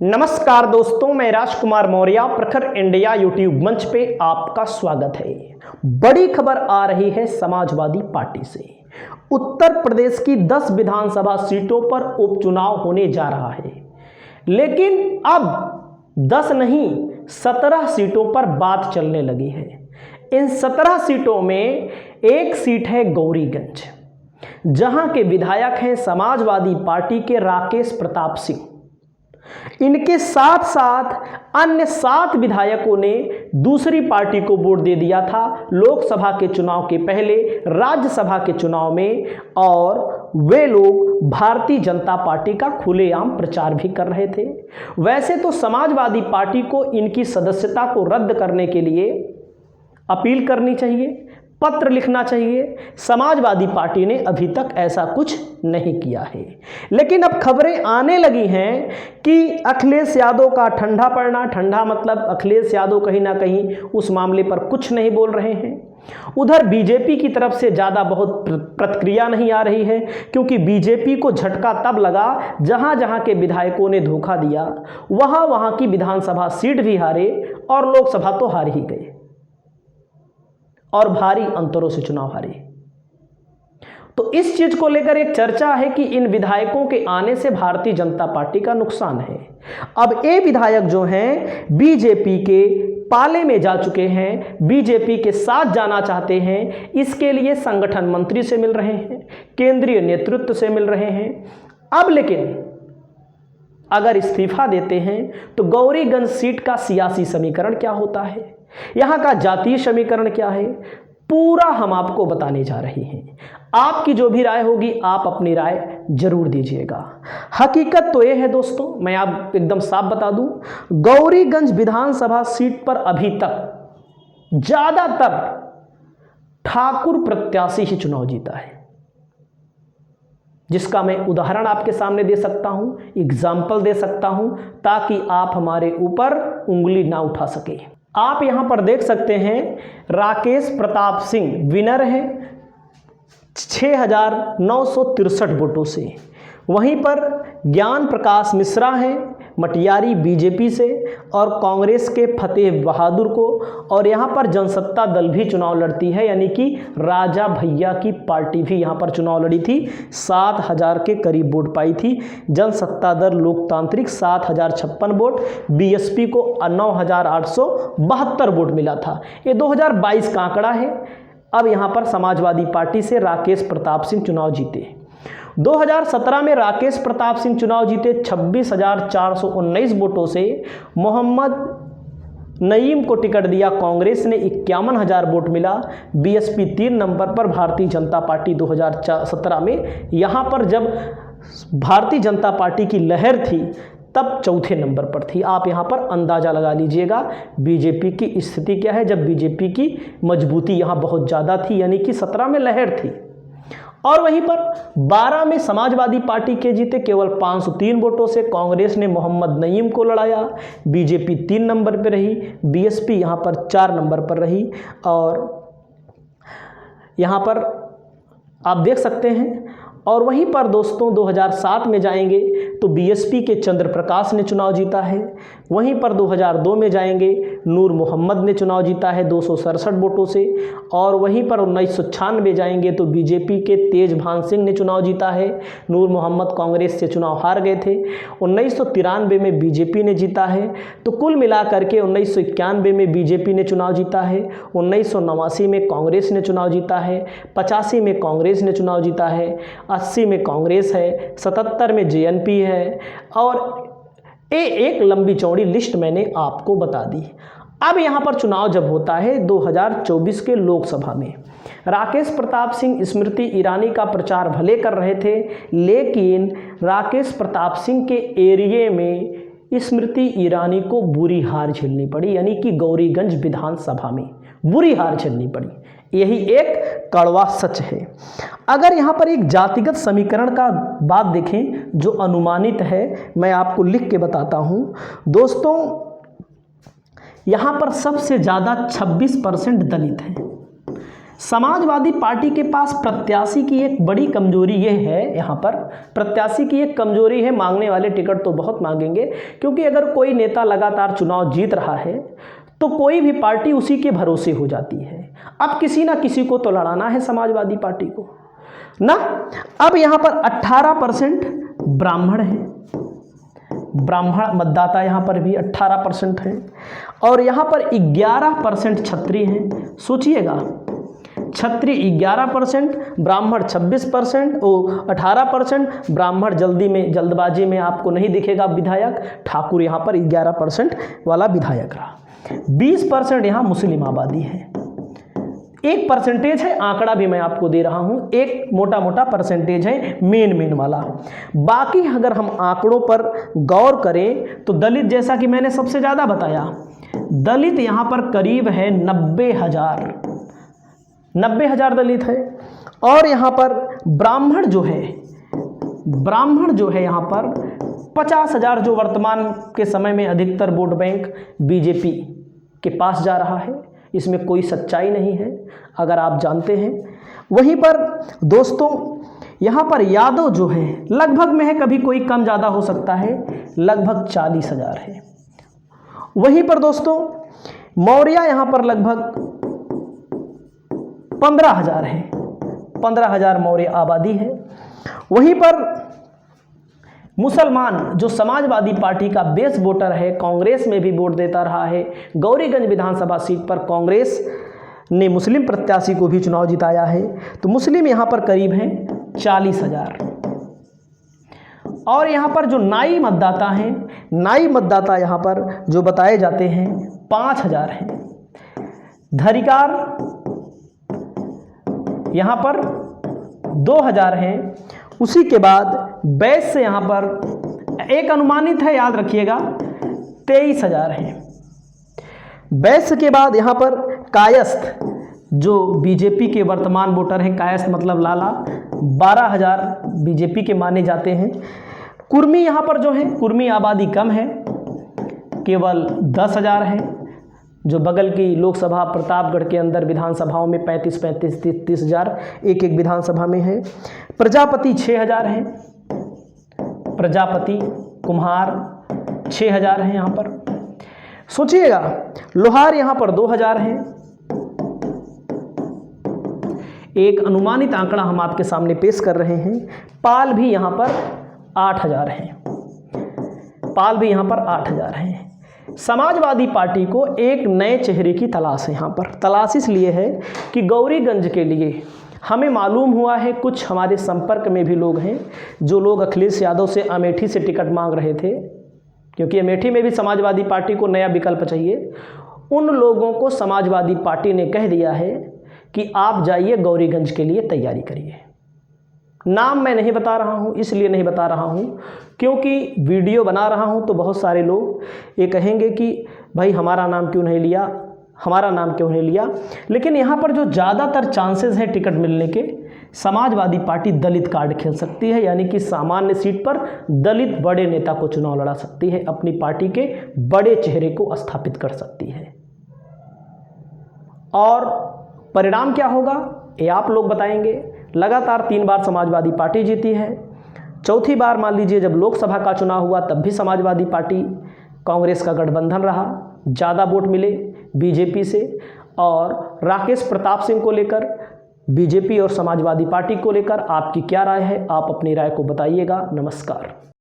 नमस्कार दोस्तों, मैं राजकुमार मौर्य प्रखर इंडिया यूट्यूब मंच पे आपका स्वागत है। बड़ी खबर आ रही है समाजवादी पार्टी से। उत्तर प्रदेश की 10 विधानसभा सीटों पर उपचुनाव होने जा रहा है, लेकिन अब 10 नहीं 17 सीटों पर बात चलने लगी है। इन 17 सीटों में एक सीट है गौरीगंज, जहां के विधायक हैं समाजवादी पार्टी के राकेश प्रताप सिंह। इनके साथ साथ अन्य 7 विधायकों ने दूसरी पार्टी को वोट दे दिया था लोकसभा के चुनाव के पहले राज्यसभा के चुनाव में, और वे लोग भारतीय जनता पार्टी का खुलेआम प्रचार भी कर रहे थे। वैसे तो समाजवादी पार्टी को इनकी सदस्यता को रद्द करने के लिए अपील करनी चाहिए, पत्र लिखना चाहिए। समाजवादी पार्टी ने अभी तक ऐसा कुछ नहीं किया है, लेकिन अब खबरें आने लगी हैं कि अखिलेश यादव का ठंडा पड़ना, ठंडा मतलब अखिलेश यादव कहीं ना कहीं उस मामले पर कुछ नहीं बोल रहे हैं। उधर बीजेपी की तरफ से ज़्यादा बहुत प्रतिक्रिया नहीं आ रही है, क्योंकि बीजेपी को झटका तब लगा जहां जहां के विधायकों ने धोखा दिया, वहां वहां की विधानसभा सीट भी हारे और लोकसभा तो हार ही गए और भारी अंतरों से चुनाव हारे। तो इस चीज को लेकर एक चर्चा है कि इन विधायकों के आने से भारतीय जनता पार्टी का नुकसान है। अब ये विधायक जो हैं बीजेपी के पाले में जा चुके हैं, बीजेपी के साथ जाना चाहते हैं, इसके लिए संगठन मंत्री से मिल रहे हैं, केंद्रीय नेतृत्व से मिल रहे हैं। अब लेकिन अगर इस्तीफा देते हैं तो गौरीगंज सीट का सियासी समीकरण क्या होता है, यहां का जातीय समीकरण क्या है, पूरा हम आपको बताने जा रहे हैं। आपकी जो भी राय होगी आप अपनी राय जरूर दीजिएगा। हकीकत तो यह है दोस्तों, मैं आप एकदम साफ बता दूं, गौरीगंज विधानसभा सीट पर अभी तक ज्यादातर ठाकुर प्रत्याशी ही चुनाव जीता है, जिसका मैं उदाहरण आपके सामने दे सकता हूं, एग्जाम्पल दे सकता हूं, ताकि आप हमारे ऊपर उंगली ना उठा सके। आप यहां पर देख सकते हैं राकेश प्रताप सिंह विनर हैं 6,963 वोटों से। वहीं पर ज्ञान प्रकाश मिश्रा हैं मटियारी बीजेपी से और कांग्रेस के फतेह बहादुर को, और यहां पर जनसत्ता दल भी चुनाव लड़ती है, यानी कि राजा भैया की पार्टी भी यहां पर चुनाव लड़ी थी, 7,000 के करीब वोट पाई थी। जनसत्ता दल लोकतांत्रिक 7,056 वोट, बीएसपी को 9,872 वोट मिला था। ये 2022 का आंकड़ा है। अब यहां पर समाजवादी पार्टी से राकेश प्रताप सिंह चुनाव जीते। 2017 में राकेश प्रताप सिंह चुनाव जीते 26,419 वोटों से। मोहम्मद नईम को टिकट दिया कांग्रेस ने, 51,000 वोट मिला। बीएसपी 3 नंबर पर, भारतीय जनता पार्टी 2017 में, यहाँ पर जब भारतीय जनता पार्टी की लहर थी तब चौथे नंबर पर थी। आप यहाँ पर अंदाज़ा लगा लीजिएगा बीजेपी की स्थिति क्या है, जब बीजेपी की मजबूती यहाँ बहुत ज़्यादा थी, यानी कि 17 में लहर थी। और वहीं पर 12 में समाजवादी पार्टी के जीते केवल 503 वोटों से। कांग्रेस ने मोहम्मद नईम को लड़ाया, बीजेपी 3 नंबर पर रही, बीएसपी यहाँ पर 4 नंबर पर रही। और यहाँ पर आप देख सकते हैं। और वहीं पर दोस्तों 2007 में जाएंगे तो बीएसपी के चंद्र प्रकाश ने चुनाव जीता है। वहीं पर 2002 में जाएंगे नूर मोहम्मद ने चुनाव जीता है 267 वोटों से। और वहीं पर 1996 जाएंगे तो बीजेपी के तेज भान सिंह ने चुनाव जीता है। नूर मोहम्मद कांग्रेस से चुनाव हार गए थे। 1993 में बीजेपी ने जीता है। तो कुल मिलाकर के 1991 में बीजेपी ने चुनाव जीता है, 1989 में कांग्रेस ने चुनाव जीता है, 85 में कांग्रेस ने चुनाव जीता है, 80 में कांग्रेस है, 77 में जेएनपी है, और एक लंबी चौड़ी लिस्ट मैंने आपको बता दी। अब यहाँ पर चुनाव जब होता है 2024 के लोकसभा में, राकेश प्रताप सिंह स्मृति ईरानी का प्रचार भले कर रहे थे, लेकिन राकेश प्रताप सिंह के एरिए में स्मृति ईरानी को बुरी हार झेलनी पड़ी, यानी कि गौरीगंज विधानसभा में बुरी हार झेलनी पड़ी। यही एक कड़वा सच है। अगर यहाँ पर एक जातिगत समीकरण का बात देखें जो अनुमानित है, मैं आपको लिख के बताता हूँ दोस्तों। यहाँ पर सबसे ज़्यादा 26% दलित हैं। समाजवादी पार्टी के पास प्रत्याशी की एक बड़ी कमजोरी ये है, यहाँ पर प्रत्याशी की एक कमजोरी है, मांगने वाले टिकट तो बहुत मांगेंगे, क्योंकि अगर कोई नेता लगातार चुनाव जीत रहा है तो कोई भी पार्टी उसी के भरोसे हो जाती है। अब किसी ना किसी को तो लड़ाना है समाजवादी पार्टी को ना। अब यहाँ पर 18% ब्राह्मण हैं, ब्राह्मण मतदाता यहाँ पर भी 18% हैं, और यहाँ पर 11% क्षत्रिय हैं। सोचिएगा, क्षत्रिय 11%, ब्राह्मण 26%, 18%, ब्राह्मण जल्दबाजी में आपको नहीं दिखेगा विधायक, ठाकुर यहाँ पर 11% वाला विधायक रहा। 20% यहाँ मुस्लिम आबादी है। एक परसेंटेज है, आंकड़ा भी मैं आपको दे रहा हूं, एक मोटा मोटा परसेंटेज है मेन वाला। बाकी अगर हम आंकड़ों पर गौर करें तो दलित, जैसा कि मैंने सबसे ज़्यादा बताया, दलित यहाँ पर करीब है 90,000 दलित है। और यहाँ पर ब्राह्मण जो है यहाँ पर 50,000, जो वर्तमान के समय में अधिकतर वोट बैंक बीजेपी के पास जा रहा है। इसमें कोई सच्चाई नहीं है, अगर आप जानते हैं। वहीं पर दोस्तों यहाँ पर यादव जो है लगभग में है, कभी कोई कम ज़्यादा हो सकता है, लगभग 40,000 है। वहीं पर दोस्तों मौर्य यहाँ पर लगभग 15,000 है, 15,000 मौर्य आबादी है। वहीं पर मुसलमान जो समाजवादी पार्टी का बेस वोटर है, कांग्रेस में भी वोट देता रहा है, गौरीगंज विधानसभा सीट पर कांग्रेस ने मुस्लिम प्रत्याशी को भी चुनाव जिताया है, तो मुस्लिम यहाँ पर करीब हैं 40,000। और यहाँ पर जो नाई मतदाता हैं, नाई मतदाता यहाँ पर जो बताए जाते हैं 5,000 हैं। धरिकार यहाँ पर 2,000 हैं। उसी के बाद वैश्य यहाँ पर एक अनुमानित है, याद रखिएगा, 23,000 हैं। वैश्य के बाद यहाँ पर कायस्थ, जो बीजेपी के वर्तमान वोटर हैं, कायस्थ मतलब लाला, 12,000 बीजेपी के माने जाते हैं। कुर्मी यहाँ पर जो है, कुर्मी आबादी कम है, केवल 10,000 है। जो बगल की लोकसभा प्रतापगढ़ के अंदर विधानसभाओं में 35-30,000 एक विधानसभा में है। प्रजापति 6,000 हैं, प्रजापति कुम्हार 6,000 हैं यहाँ पर। सोचिएगा, लोहार यहाँ पर 2,000 हैं। एक अनुमानित आंकड़ा हम आपके सामने पेश कर रहे हैं। पाल भी यहाँ पर 8,000 हैं, पाल भी यहाँ पर 8,000 हैं। समाजवादी पार्टी को एक नए चेहरे की तलाश है। यहाँ पर तलाश इसलिए है कि गौरीगंज के लिए हमें मालूम हुआ है, कुछ हमारे संपर्क में भी लोग हैं, जो लोग अखिलेश यादव से अमेठी से टिकट मांग रहे थे, क्योंकि अमेठी में भी समाजवादी पार्टी को नया विकल्प चाहिए। उन लोगों को समाजवादी पार्टी ने कह दिया है कि आप जाइए गौरीगंज के लिए तैयारी करिए। नाम मैं नहीं बता रहा हूँ, इसलिए नहीं बता रहा हूँ क्योंकि वीडियो बना रहा हूँ तो बहुत सारे लोग ये कहेंगे कि भाई हमारा नाम क्यों नहीं लिया, हमारा नाम क्यों नहीं लिया। लेकिन यहाँ पर जो ज़्यादातर चांसेस हैं टिकट मिलने के, समाजवादी पार्टी दलित कार्ड खेल सकती है, यानी कि सामान्य सीट पर दलित बड़े नेता को चुनाव लड़ा सकती है, अपनी पार्टी के बड़े चेहरे को स्थापित कर सकती है। और परिणाम क्या होगा ये आप लोग बताएंगे। लगातार 3 बार समाजवादी पार्टी जीती है। चौथी बार मान लीजिए जब लोकसभा का चुनाव हुआ तब भी समाजवादी पार्टी कांग्रेस का गठबंधन रहा, ज़्यादा वोट मिले बीजेपी से। और राकेश प्रताप सिंह को लेकर, बीजेपी और समाजवादी पार्टी को लेकर आपकी क्या राय है, आप अपनी राय को बताइएगा। नमस्कार।